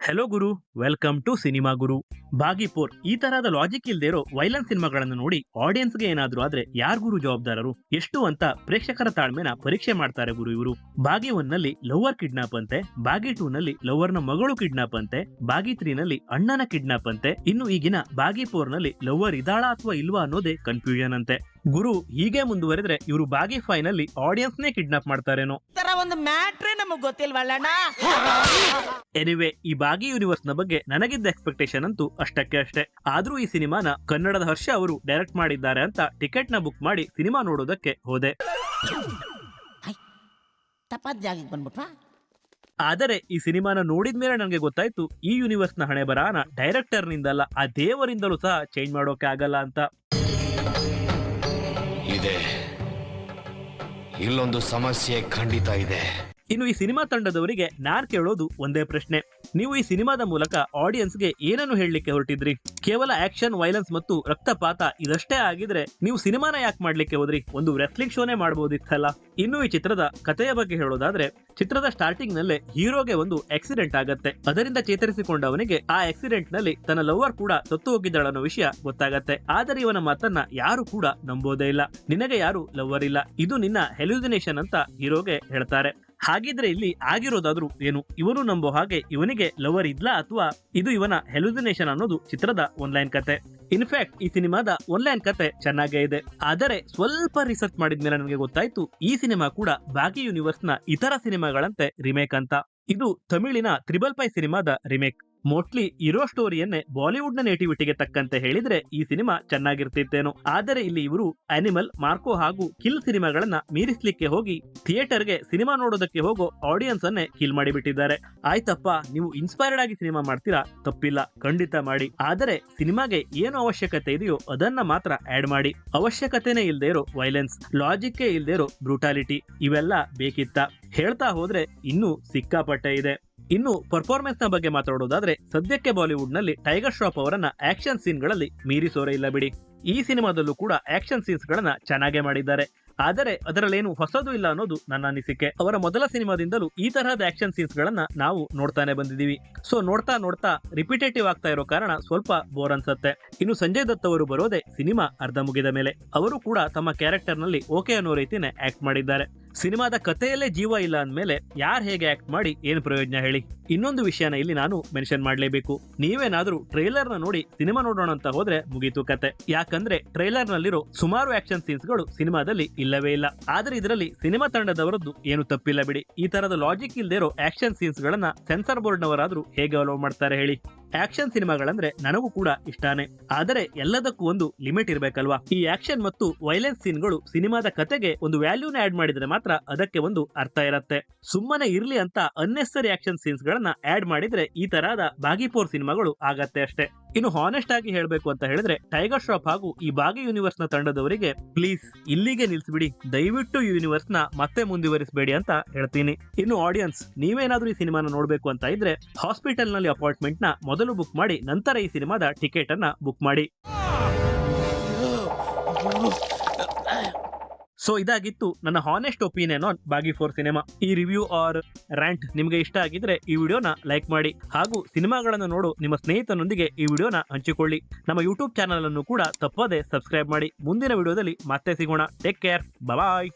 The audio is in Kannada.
ಹೆಲೋ ಗುರು, ವೆಲ್ಕಮ್ ಟು ಸಿನಿಮಾ ಗುರು. ಬಾಗಿಪೋರ್ ಈ ತರಹದ ಲಾಜಿಕ್ ಇಲ್ದೇ ಇರೋ ವೈಲೆನ್ಸ್ ಸಿನಿಮಾಗಳನ್ನು ನೋಡಿ ಆಡಿಯನ್ಸ್ಗೆ ಏನಾದ್ರೂ ಆದ್ರೆ ಯಾರ್ ಗುರು ಜವಾಬ್ದಾರರು? ಎಷ್ಟು ಅಂತ ಪ್ರೇಕ್ಷಕರ ತಾಳ್ಮೆನ ಪರೀಕ್ಷೆ ಮಾಡ್ತಾರೆ ಗುರು ಇವರು. ಬಾಗಿ 1 ನಲ್ಲಿ ಲವರ್ ಕಿಡ್ನಾಪ್ ಅಂತೆ, ಬಾಗಿ 2 ನಲ್ಲಿ ಲವರ್ ನ ಮಗಳು ಕಿಡ್ನಾಪ್ ಅಂತೆ, ಬಾಗಿ 3 ನಲ್ಲಿ ಅಣ್ಣನ ಕಿಡ್ನಾಪ್ ಅಂತೆ, ಇನ್ನು ಈಗಿನ ಬಾಗಿ 4 ನಲ್ಲಿ ಲವರ್ ಇದಾಳಾ ಅಥವಾ ಇಲ್ವಾ ಅನ್ನೋದೇ ಕನ್ಫ್ಯೂಷನ್ ಅಂತೆ. ಗುರು ಹೀಗೆ ಮುಂದುವರೆದ್ರೆ ಇವರು ಬಾಗಿ 5 ನಲ್ಲಿ ಆಡಿಯನ್ಸ್ ನೇ ಕಿಡ್ನಾಪ್ ಮಾಡ್ತಾರೇನೋ. ಒಂದು ಮ್ಯಾಟ್ರೇ ನಮಗ್ ಗೊತ್ತಿಲ್ವಲ್ಲಣ್ಣ. ಎನಿವೆ, ಈ ಬಾಗಿ ಯೂನಿವರ್ಸ್ ನ ಬಗ್ಗೆ ನನಗಿದ್ದ ಎಕ್ಸ್ಪೆಕ್ಟೇಷನ್ ಅಂತೂ ಅಷ್ಟಕ್ಕೆ ಅಷ್ಟೇ. ಆದ್ರೂ ಈ ಸಿನಿಮಾನ ಕನ್ನಡದ ಹರ್ಷ ಅವರು ಡೈರೆಕ್ಟ್ ಮಾಡಿದ್ದಾರೆ ಅಂತ ಟಿಕೆಟ್ ನ ಬುಕ್ ಮಾಡಿ ಸಿನಿಮಾ ನೋಡೋದಕ್ಕೆ ಹೋದೆ. ತಪ್ಪಾದ ಜಾಗಕ್ಕೆ ಬಂದ್ಬಿಟ್ವಾ. ಆದರೆ ಈ ಸಿನಿಮಾನ ನೋಡಿದ್ಮೇಲೆ ನನಗೆ ಗೊತ್ತಾಯ್ತು, ಈ ಯೂನಿವರ್ಸ್ ನ ಹಣೆ ಬರಹನ ಡೈರೆಕ್ಟರ್ ನಿಂದಲ್ಲ, ಆ ದೇವರಿಂದಲೂ ಸಹ ಚೇಂಜ್ ಮಾಡೋಕೆ ಆಗಲ್ಲ ಅಂತ. ಇದೆ, ಇಲ್ಲೊಂದು ಸಮಸ್ಯೆ ಖಂಡಿತ ಇದೆ. ಇನ್ನು ಈ ಸಿನಿಮಾ ತಂಡದವರಿಗೆ ನಾನ್ ಕೇಳೋದು ಒಂದೇ ಪ್ರಶ್ನೆ: ನೀವು ಈ ಸಿನಿಮಾದ ಮೂಲಕ ಆಡಿಯನ್ಸ್ಗೆ ಏನನ್ನು ಹೇಳಲಿಕ್ಕೆ ಹೊರಟಿದ್ರಿ? ಕೇವಲ ಆಕ್ಷನ್, ವೈಲೆನ್ಸ್ ಮತ್ತು ರಕ್ತಪಾತ ಇದಷ್ಟೇ ಆಗಿದ್ರೆ ನೀವು ಸಿನಿಮಾನ ಯಾಕೆ ಮಾಡ್ಲಿಕ್ಕೆ ಹೋದ್ರಿ? ಒಂದು ರೆಸ್ಲಿಂಗ್ ಶೋನೇ ಮಾಡಬಹುದಿತ್ತಲ್ಲ. ಇನ್ನು ಈ ಚಿತ್ರದ ಕಥೆಯ ಬಗ್ಗೆ ಹೇಳೋದಾದ್ರೆ, ಚಿತ್ರದ ಸ್ಟಾರ್ಟಿಂಗ್ ನಲ್ಲೇ ಹೀರೋಗೆ ಒಂದು ಆಕ್ಸಿಡೆಂಟ್ ಆಗತ್ತೆ. ಅದರಿಂದ ಚೇತರಿಸಿಕೊಂಡವನಿಗೆ ಆ ಆಕ್ಸಿಡೆಂಟ್ ನಲ್ಲಿ ತನ್ನ ಲವರ್ ಕೂಡ ಸತ್ತು ಹೋಗಿದ್ದಾಳನ್ನೋ ವಿಷಯ ಗೊತ್ತಾಗತ್ತೆ. ಆದರೆ ಇವನ ಮಾತನ್ನ ಯಾರು ಕೂಡ ನಂಬೋದೇ ಇಲ್ಲ. ನಿನಗೆ ಯಾರು ಲವರ್ ಇಲ್ಲ, ಇದು ನಿನ್ನ ಹೆಲ್ಯೂಸಿನೇಷನ್ ಅಂತ ಹೀರೋಗೆ ಹೇಳ್ತಾರೆ. ಹಾಗಿದ್ರೆ ಇಲ್ಲಿ ಆಗಿರೋದಾದ್ರೂ ಏನು? ಇವನು ನಂಬೋ ಹಾಗೆ ಇವನಿಗೆ ಲವರ್ ಇದ್ಲಾ ಅಥವಾ ಇದು ಇವನ ಹೆಲ್ಯೂಸಿನೇಷನ್ ಅನ್ನೋದು ಚಿತ್ರದ ಒನ್ಲೈನ್ ಕತೆ. ಇನ್ಫ್ಯಾಕ್ಟ್ ಈ ಸಿನಿಮಾದ ಒನ್ಲೈನ್ ಕತೆ ಚೆನ್ನಾಗೇ ಇದೆ. ಆದರೆ ಸ್ವಲ್ಪ ರಿಸರ್ಚ್ ಮಾಡಿದ್ಮೇಲೆ ನನಗೆ ಗೊತ್ತಾಯ್ತು, ಈ ಸಿನಿಮಾ ಕೂಡ ಬಾಗಿ ಯೂನಿವರ್ಸ್ ನ ಇತರ ಸಿನಿಮಾಗಳಂತೆ ರಿಮೇಕ್ ಅಂತ. ಇದು ತಮಿಳಿನ 555 ಸಿನಿಮಾದ ರಿಮೇಕ್. ಮೋಸ್ಟ್ಲಿ ಇರೋ ಸ್ಟೋರಿಯನ್ನೇ ಬಾಲಿವುಡ್ ನ ನೇಟಿವಿಟಿಗೆ ತಕ್ಕಂತೆ ಹೇಳಿದ್ರೆ ಈ ಸಿನಿಮಾ ಚೆನ್ನಾಗಿರ್ತಿತ್ತೇನೋ. ಆದರೆ ಇಲ್ಲಿ ಇವರು ಅನಿಮಲ್, ಮಾರ್ಕೋ ಹಾಗೂ ಕಿಲ್ ಸಿನಿಮಾಗಳನ್ನ ಮೀರಿಸ್ಲಿಕ್ಕೆ ಹೋಗಿ ಥಿಯೇಟರ್ಗೆ ಸಿನಿಮಾ ನೋಡೋದಕ್ಕೆ ಹೋಗೋ ಆಡಿಯನ್ಸ್ ಅನ್ನೇ ಕಿಲ್ ಮಾಡಿಬಿಟ್ಟಿದ್ದಾರೆ. ಆಯ್ತಪ್ಪ, ನೀವು ಇನ್ಸ್ಪೈರ್ಡ್ ಆಗಿ ಸಿನಿಮಾ ಮಾಡ್ತೀರಾ, ತಪ್ಪಿಲ್ಲ, ಖಂಡಿತ ಮಾಡಿ. ಆದರೆ ಸಿನಿಮಾಗೆ ಏನು ಅವಶ್ಯಕತೆ ಇದೆಯೋ ಅದನ್ನ ಮಾತ್ರ ಆಡ್ ಮಾಡಿ. ಅವಶ್ಯಕತೆನೇ ಇಲ್ದೇ ಇರೋ ವೈಲೆನ್ಸ್, ಲಾಜಿಕ್ಕೇ ಇಲ್ದೇ ಇರೋ ಬ್ರೂಟಾಲಿಟಿ ಇವೆಲ್ಲ ಬೇಕಿತ್ತ? ಹೇಳ್ತಾ ಹೋದ್ರೆ ಇನ್ನೂ ಸಿಕ್ಕಾಪಟ್ಟೆ ಇದೆ. ಇನ್ನು ಪರ್ಫಾರ್ಮೆನ್ಸ್ ನ ಬಗ್ಗೆ ಮಾತಾಡೋದಾದ್ರೆ, ಸದ್ಯಕ್ಕೆ ಬಾಲಿವುಡ್ ನಲ್ಲಿ ಟೈಗರ್ ಶ್ರಾಫ್ ಅವರನ್ನ ಆಕ್ಷನ್ ಸೀನ್ ಗಳಲ್ಲಿ ಮೀರಿಸೋರೇ ಇಲ್ಲ ಬಿಡಿ. ಈ ಸಿನಿಮಾದಲ್ಲೂ ಕೂಡ ಆಕ್ಷನ್ ಸೀನ್ಸ್ ಗಳನ್ನ ಚೆನ್ನಾಗೇ ಮಾಡಿದ್ದಾರೆ. ಆದರೆ ಅದರಲ್ಲೇನು ಹೊಸದು ಇಲ್ಲ ಅನ್ನೋದು ನನ್ನ ಅನಿಸಿಕೆ. ಅವರ ಮೊದಲ ಸಿನಿಮಾದಿಂದಲೂ ಈ ತರಹದ ಆಕ್ಷನ್ ಸೀನ್ಸ್ ಗಳನ್ನ ನಾವು ನೋಡ್ತಾನೆ ಬಂದಿದೀವಿ. ಸೊ ನೋಡ್ತಾ ನೋಡ್ತಾ ರಿಪಿಟೇಟಿವ್ ಆಗ್ತಾ ಇರೋ ಕಾರಣ ಸ್ವಲ್ಪ ಬೋರ್ ಅನ್ಸತ್ತೆ. ಇನ್ನು ಸಂಜಯ್ ದತ್ ಅವರು ಬರೋದೇ ಸಿನಿಮಾ ಅರ್ಧ ಮುಗಿದ ಮೇಲೆ. ಅವರು ಕೂಡ ತಮ್ಮ ಕ್ಯಾರೆಕ್ಟರ್ ನಲ್ಲಿ ಓಕೆ ಅನ್ನೋ ರೀತಿನೇ ಆಕ್ಟ್ ಮಾಡಿದ್ದಾರೆ. ಸಿನಿಮಾದ ಕಥೆಯಲ್ಲೇ ಜೀವ ಇಲ್ಲ ಅಂದ್ಮೇಲೆ ಯಾರು ಹೇಗೆ ಆಕ್ಟ್ ಮಾಡಿ ಏನ್ ಪ್ರಯೋಜನ ಹೇಳಿ? ಇನ್ನೊಂದು ವಿಷಯನ ಇಲ್ಲಿ ನಾನು ಮೆನ್ಷನ್ ಮಾಡ್ಲೇಬೇಕು. ನೀವೇನಾದ್ರೂ ಟ್ರೈಲರ್ ನ ನೋಡಿ ಸಿನಿಮಾ ನೋಡೋಣ ಅಂತ ಹೋದ್ರೆ ಮುಗೀತು ಕತೆ. ಯಾಕಂದ್ರೆ ಟ್ರೈಲರ್ ನಲ್ಲಿರೋ ಸುಮಾರು ಆಕ್ಷನ್ ಸೀನ್ಸ್ ಗಳು ಸಿನಿಮಾದಲ್ಲಿ ಇಲ್ಲವೇ ಇಲ್ಲ. ಆದ್ರೆ ಇದರಲ್ಲಿ ಸಿನಿಮಾ ತಂಡದವರದ್ದು ಏನು ತಪ್ಪಿಲ್ಲ ಬಿಡಿ. ಈ ತರದ ಲಾಜಿಕ್ ಇಲ್ದೇ ಇರೋ ಆಕ್ಷನ್ ಸೀನ್ಸ್ ಗಳನ್ನ ಸೆನ್ಸರ್ ಬೋರ್ಡ್ ನವರಾದ್ರೂ ಹೇಗೆ ಅಲೋ ಮಾಡ್ತಾರೆ ಹೇಳಿ? ಆಕ್ಷನ್ ಸಿನಿಮಾಗಳಂದ್ರೆ ನನಗೂ ಕೂಡ ಇಷ್ಟಾನೆ. ಆದರೆ ಎಲ್ಲದಕ್ಕೂ ಒಂದು ಲಿಮಿಟ್ ಇರ್ಬೇಕಲ್ವಾ? ಈ ಆಕ್ಷನ್ ಮತ್ತು ವೈಲೆನ್ಸ್ ಸೀನ್ಗಳು ಸಿನಿಮಾದ ಕತೆಗೆ ಒಂದು ವ್ಯಾಲ್ಯೂನ ಆಡ್ ಮಾಡಿದ್ರೆ ಮಾತ್ರ ಅದಕ್ಕೆ ಒಂದು ಅರ್ಥ ಇರತ್ತೆ. ಸುಮ್ಮನೆ ಇರ್ಲಿ ಅಂತ ಅನ್ನೆಸರಿ ಆಕ್ಷನ್ ಸೀನ್ಸ್ ಗಳನ್ನ ಆಡ್ ಮಾಡಿದ್ರೆ ಈ ತರಹದ ಬಾಗಿ 4 ಸಿನಿಮಾಗಳು ಆಗತ್ತೆ ಅಷ್ಟೇ. ಇನ್ನು ಹಾನೆಸ್ಟ್ ಆಗಿ ಹೇಳ್ಬೇಕು ಅಂತ ಹೇಳಿದ್ರೆ, ಟೈಗರ್ ಶ್ರಾಫ್ ಹಾಗೂ ಈ ಬಾಗಿ ಯೂನಿವರ್ಸ್ ನ ತಂಡದವರಿಗೆ ಪ್ಲೀಸ್ ಇಲ್ಲಿಗೆ ನಿಲ್ಸ್ಬಿಡಿ, ದಯವಿಟ್ಟು ಯೂನಿವರ್ಸ್ ನ ಮತ್ತೆ ಮುಂದುವರಿಸಬೇಡಿ ಅಂತ ಹೇಳ್ತೀನಿ. ಇನ್ನು ಆಡಿಯನ್ಸ್, ನೀವೇನಾದ್ರೂ ಈ ಸಿನಿಮಾನ ನೋಡ್ಬೇಕು ಅಂತ ಇದ್ರೆ ಹಾಸ್ಪಿಟಲ್ ನಲ್ಲಿ ಅಪಾಯಿಂಟ್ಮೆಂಟ್ ನ ಮೊದಲು ಬುಕ್ ಮಾಡಿ, ನಂತರ ಈ ಸಿನಿಮಾದ ಟಿಕೆಟ್ ಅನ್ನ ಬುಕ್ ಮಾಡಿ. ಸೊ ಇದಾಗಿತ್ತು ನನ್ನ ಹಾನೆಸ್ಟ್ ಒಪಿನಿಯನ್ ಆನ್ ಬಾಗಿ 4 ಸಿನಿಮಾ. ಈ ರಿವ್ಯೂ ಆರ್ ರ್ಯಾಂಟ್ ನಿಮಗೆ ಇಷ್ಟ ಆಗಿದ್ರೆ ಈ ವಿಡಿಯೋನ ಲೈಕ್ ಮಾಡಿ, ಹಾಗೂ ಸಿನಿಮಾಗಳನ್ನು ನೋಡು ನಿಮ್ಮ ಸ್ನೇಹಿತನೊಂದಿಗೆ ಈ ವಿಡಿಯೋನ ಹಂಚಿಕೊಳ್ಳಿ. ನಮ್ಮ ಯೂಟ್ಯೂಬ್ ಚಾನಲ್ ಅನ್ನು ಕೂಡ ತಪ್ಪದೆ ಸಬ್ಸ್ಕ್ರೈಬ್ ಮಾಡಿ. ಮುಂದಿನ ವಿಡಿಯೋದಲ್ಲಿ ಮತ್ತೆ ಸಿಗೋಣ. ಟೇಕ್ ಕೇರ್, ಬಾಯ್.